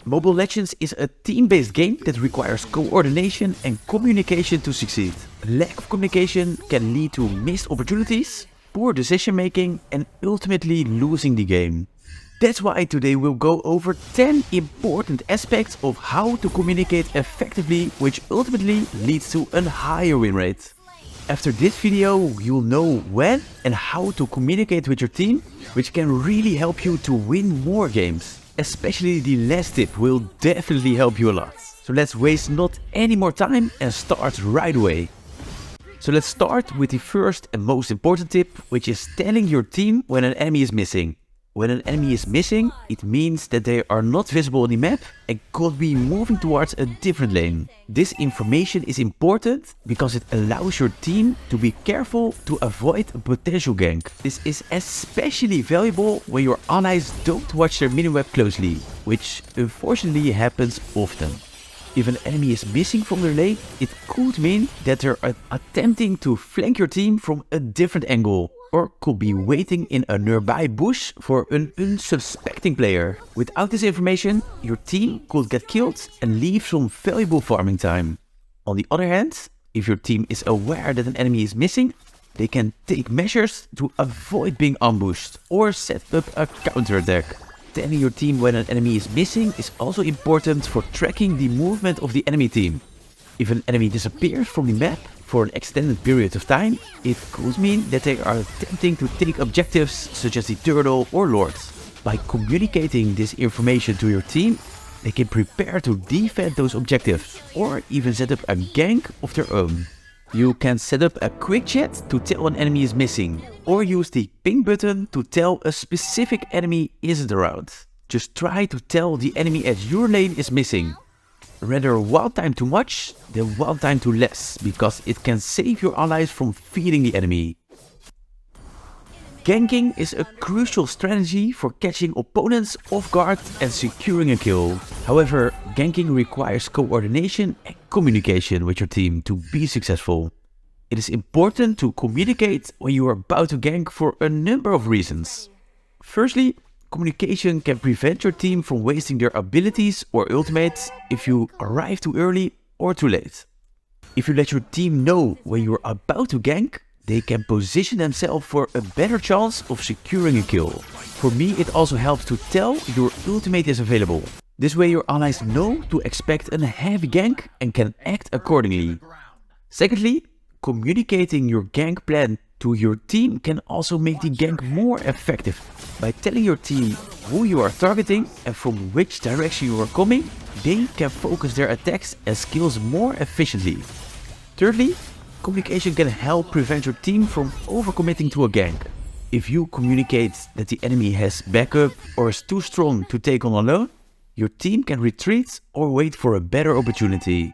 Mobile Legends is a team-based game that requires coordination and communication to succeed. Lack of communication can lead to missed opportunities, poor decision-making, and ultimately losing the game. That's why today we'll go over 10 important aspects of how to communicate effectively, which ultimately leads to a higher win rate. After this video, you'll know when and how to communicate with your team, which can really help you to win more games. Especially the last tip will definitely help you a lot. So let's waste not any more time and start right away. So let's start with the first and most important tip, which is telling your team when an enemy is missing. When an enemy is missing, it means that they are not visible on the map and could be moving towards a different lane. This information is important because it allows your team to be careful to avoid a potential gank. This is especially valuable when your allies don't watch their minimap closely, which unfortunately happens often. If an enemy is missing from their lane, it could mean that they're attempting to flank your team from a different angle, or could be waiting in a nearby bush for an unsuspecting player. Without this information, your team could get killed and leave some valuable farming time. On the other hand, if your team is aware that an enemy is missing, they can take measures to avoid being ambushed or set up a counterattack. Telling your team when an enemy is missing is also important for tracking the movement of the enemy team. If an enemy disappears from the map for an extended period of time, it could mean that they are attempting to take objectives such as the turtle or lord. By communicating this information to your team, they can prepare to defend those objectives or even set up a gank of their own. You can set up a quick chat to tell an enemy is missing, or use the ping button to tell a specific enemy isn't around. Just try to tell the enemy at your lane is missing. Rather one time too much than one time too less, because it can save your allies from feeding the enemy. Ganking is a crucial strategy for catching opponents off guard and securing a kill. However, ganking requires coordination and communication with your team to be successful. It is important to communicate when you are about to gank for a number of reasons. Firstly, communication can prevent your team from wasting their abilities or ultimates if you arrive too early or too late. If you let your team know when you're about to gank, they can position themselves for a better chance of securing a kill. For me, it also helps to tell your ultimate is available. This way your allies know to expect a heavy gank and can act accordingly. Secondly, communicating your gank plan to your team can also make the gank more effective. By telling your team who you are targeting and from which direction you are coming, they can focus their attacks and skills more efficiently. Thirdly, communication can help prevent your team from overcommitting to a gank. If you communicate that the enemy has backup or is too strong to take on alone, your team can retreat or wait for a better opportunity.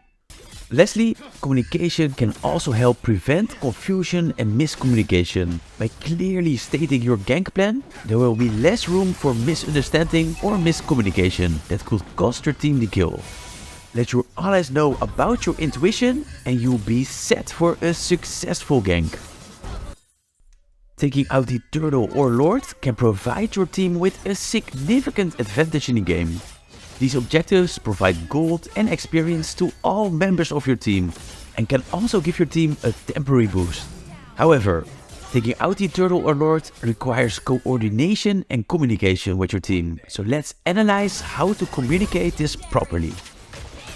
Lastly, communication can also help prevent confusion and miscommunication. By clearly stating your gank plan, there will be less room for misunderstanding or miscommunication that could cost your team the kill. Let your allies know about your intuition and you'll be set for a successful gank. Taking out the turtle or lord can provide your team with a significant advantage in the game. These objectives provide gold and experience to all members of your team and can also give your team a temporary boost. However, taking out the turtle or lord requires coordination and communication with your team. So let's analyze how to communicate this properly.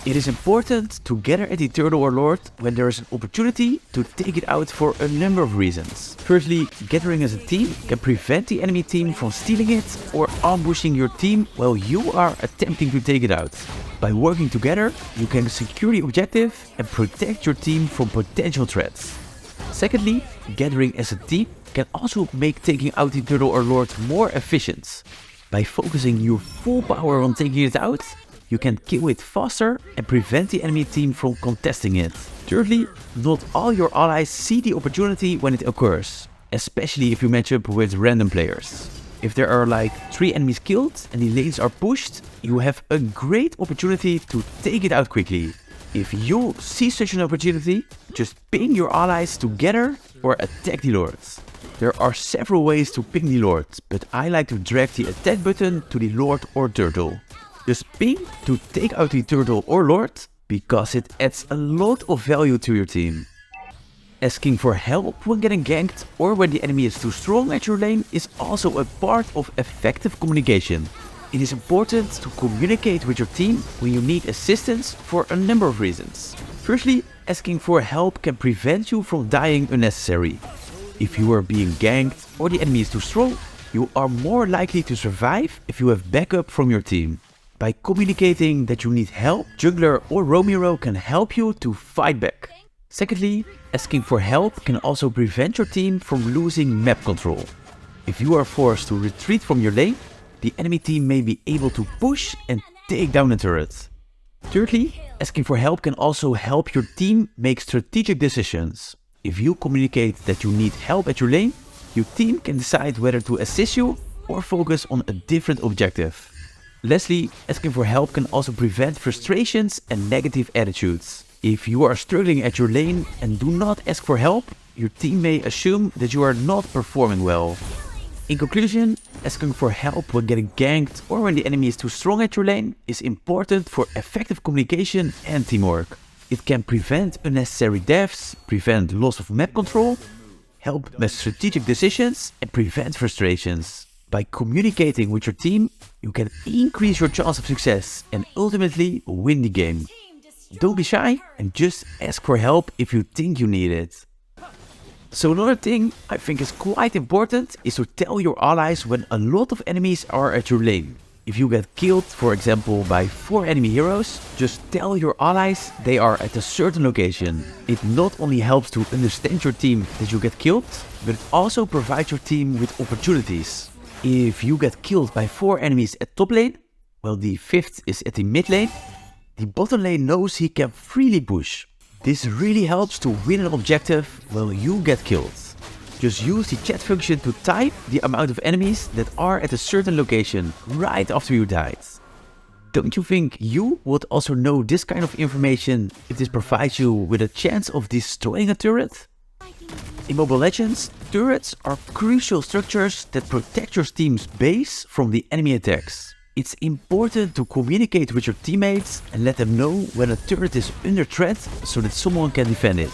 It is important to gather at the turtle or lord when there is an opportunity to take it out for a number of reasons. Firstly, gathering as a team can prevent the enemy team from stealing it or ambushing your team while you are attempting to take it out. By working together, you can secure the objective and protect your team from potential threats. Secondly, gathering as a team can also make taking out the turtle or lord more efficient. By focusing your full power on taking it out, you can kill it faster and prevent the enemy team from contesting it. Thirdly, not all your allies see the opportunity when it occurs, especially if you match up with random players. If there are like 3 enemies killed and the lanes are pushed, you have a great opportunity to take it out quickly. If you see such an opportunity, just ping your allies together or attack the lords. There are several ways to ping the lord, but I like to drag the attack button to the lord or turtle. Just ping to take out the turtle or lord, because it adds a lot of value to your team. Asking for help when getting ganked or when the enemy is too strong at your lane is also a part of effective communication. It is important to communicate with your team when you need assistance for a number of reasons. Firstly, asking for help can prevent you from dying unnecessarily. If you are being ganked or the enemy is too strong, you are more likely to survive if you have backup from your team. By communicating that you need help, jungler or roam hero can help you to fight back. Secondly, asking for help can also prevent your team from losing map control. If you are forced to retreat from your lane, the enemy team may be able to push and take down a turret. Thirdly, asking for help can also help your team make strategic decisions. If you communicate that you need help at your lane, your team can decide whether to assist you or focus on a different objective. Lastly, asking for help can also prevent frustrations and negative attitudes. If you are struggling at your lane and do not ask for help, your team may assume that you are not performing well. In conclusion, asking for help when getting ganked or when the enemy is too strong at your lane is important for effective communication and teamwork. It can prevent unnecessary deaths, prevent loss of map control, help make strategic decisions and prevent frustrations. By communicating with your team, you can increase your chance of success and ultimately win the game. Don't be shy and just ask for help if you think you need it. So another thing I think is quite important is to tell your allies when a lot of enemies are at your lane. If you get killed, for example, by 4 enemy heroes, just tell your allies they are at a certain location. It not only helps to understand your team that you get killed, but it also provides your team with opportunities. If you get killed by 4 enemies at top lane, while the 5th is at the mid lane, the bottom lane knows he can freely push. This really helps to win an objective while you get killed. Just use the chat function to type the amount of enemies that are at a certain location right after you died. Don't you think you would also know this kind of information if this provides you with a chance of destroying a turret? In Mobile Legends, turrets are crucial structures that protect your team's base from the enemy attacks. It's important to communicate with your teammates and let them know when a turret is under threat so that someone can defend it.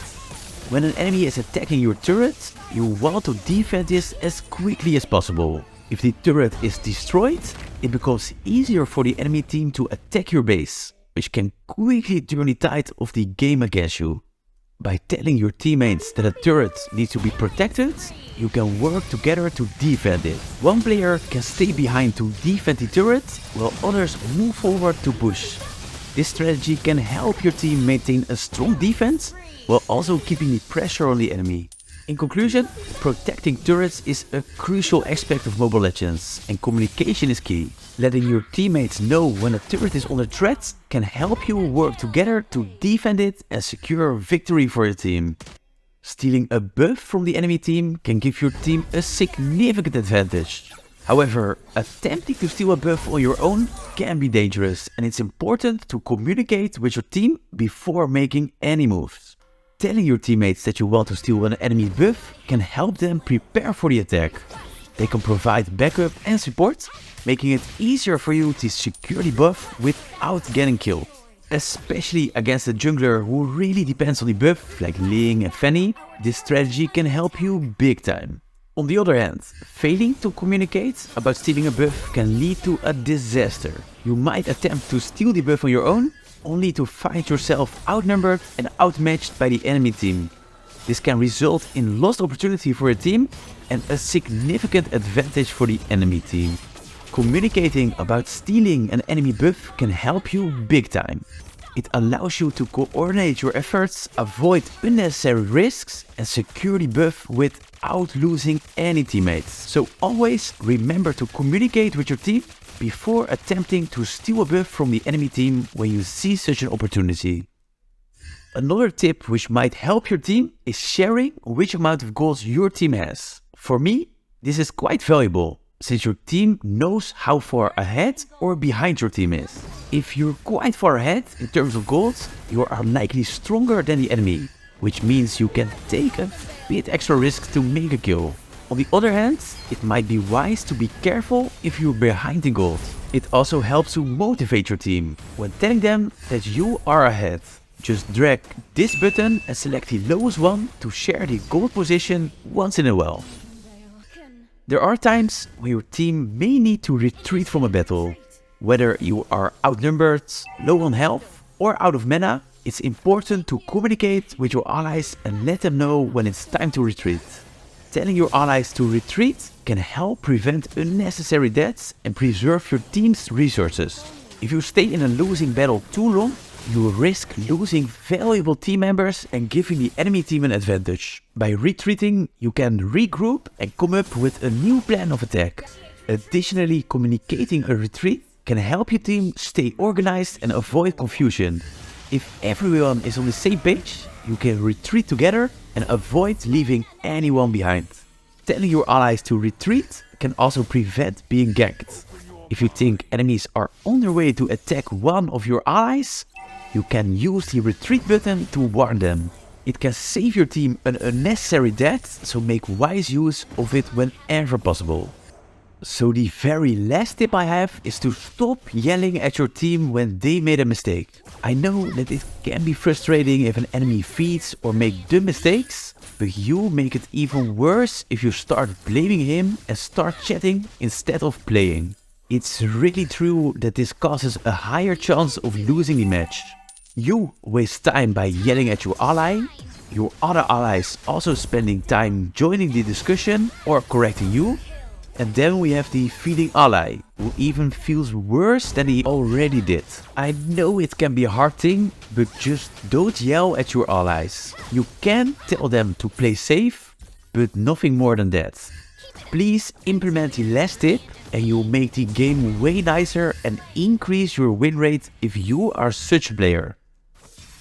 When an enemy is attacking your turret, you want to defend this as quickly as possible. If the turret is destroyed, it becomes easier for the enemy team to attack your base, which can quickly turn the tide of the game against you. By telling your teammates that a turret needs to be protected, you can work together to defend it. One player can stay behind to defend the turret, while others move forward to push. This strategy can help your team maintain a strong defense, while also keeping the pressure on the enemy. In conclusion, protecting turrets is a crucial aspect of Mobile Legends, and communication is key. Letting your teammates know when a turret is under threat can help you work together to defend it and secure victory for your team. Stealing a buff from the enemy team can give your team a significant advantage. However, attempting to steal a buff on your own can be dangerous, and it's important to communicate with your team before making any moves. Telling your teammates that you want to steal an enemy's buff can help them prepare for the attack. They can provide backup and support, making it easier for you to secure the buff without getting killed. Especially against a jungler who really depends on the buff, like Ling and Fanny, this strategy can help you big time. On the other hand, failing to communicate about stealing a buff can lead to a disaster. You might attempt to steal the buff on your own, only to find yourself outnumbered and outmatched by the enemy team. This can result in lost opportunity for your team and a significant advantage for the enemy team. Communicating about stealing an enemy buff can help you big time. It allows you to coordinate your efforts, avoid unnecessary risks, and secure the buff without losing any teammates. So always remember to communicate with your team before attempting to steal a buff from the enemy team when you see such an opportunity. Another tip which might help your team is sharing which amount of goals your team has. For me, this is quite valuable, since your team knows how far ahead or behind your team is. If you're quite far ahead in terms of goals, you are likely stronger than the enemy, which means you can take a bit extra risk to make a kill. On the other hand, it might be wise to be careful if you're behind in gold. It also helps to motivate your team when telling them that you are ahead. Just drag this button and select the lowest one to share the gold position once in a while. There are times when your team may need to retreat from a battle. Whether you are outnumbered, low on health, or out of mana, it's important to communicate with your allies and let them know when it's time to retreat. Telling your allies to retreat can help prevent unnecessary deaths and preserve your team's resources. If you stay in a losing battle too long, you risk losing valuable team members and giving the enemy team an advantage. By retreating, you can regroup and come up with a new plan of attack. Additionally, communicating a retreat can help your team stay organized and avoid confusion. If everyone is on the same page, you can retreat together and avoid leaving anyone behind. Telling your allies to retreat can also prevent being ganked. If you think enemies are on their way to attack one of your allies, you can use the retreat button to warn them. It can save your team an unnecessary death, so make wise use of it whenever possible. So the very last tip I have is to stop yelling at your team when they made a mistake. I know that it can be frustrating if an enemy feeds or makes dumb mistakes, but you make it even worse if you start blaming him and start chatting instead of playing. It's really true that this causes a higher chance of losing the match. You waste time by yelling at your ally, your other allies also spending time joining the discussion or correcting you, and then we have the feeding ally, who even feels worse than he already did. I know it can be a hard thing, but just don't yell at your allies. You can tell them to play safe, but nothing more than that. Please implement the last tip and you'll make the game way nicer and increase your win rate if you are such a player.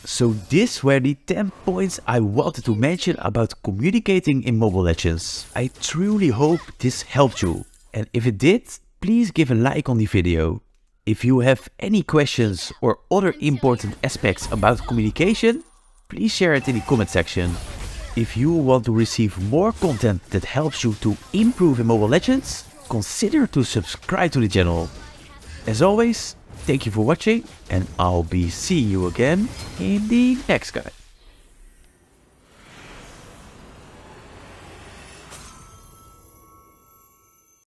So these were the 10 points I wanted to mention about communicating in Mobile Legends. I truly hope this helped you, and if it did, please give a like on the video. If you have any questions or other important aspects about communication, please share it in the comment section. If you want to receive more content that helps you to improve in Mobile Legends, consider to subscribe to the channel. As always, thank you for watching and I'll be seeing you again in the next guide.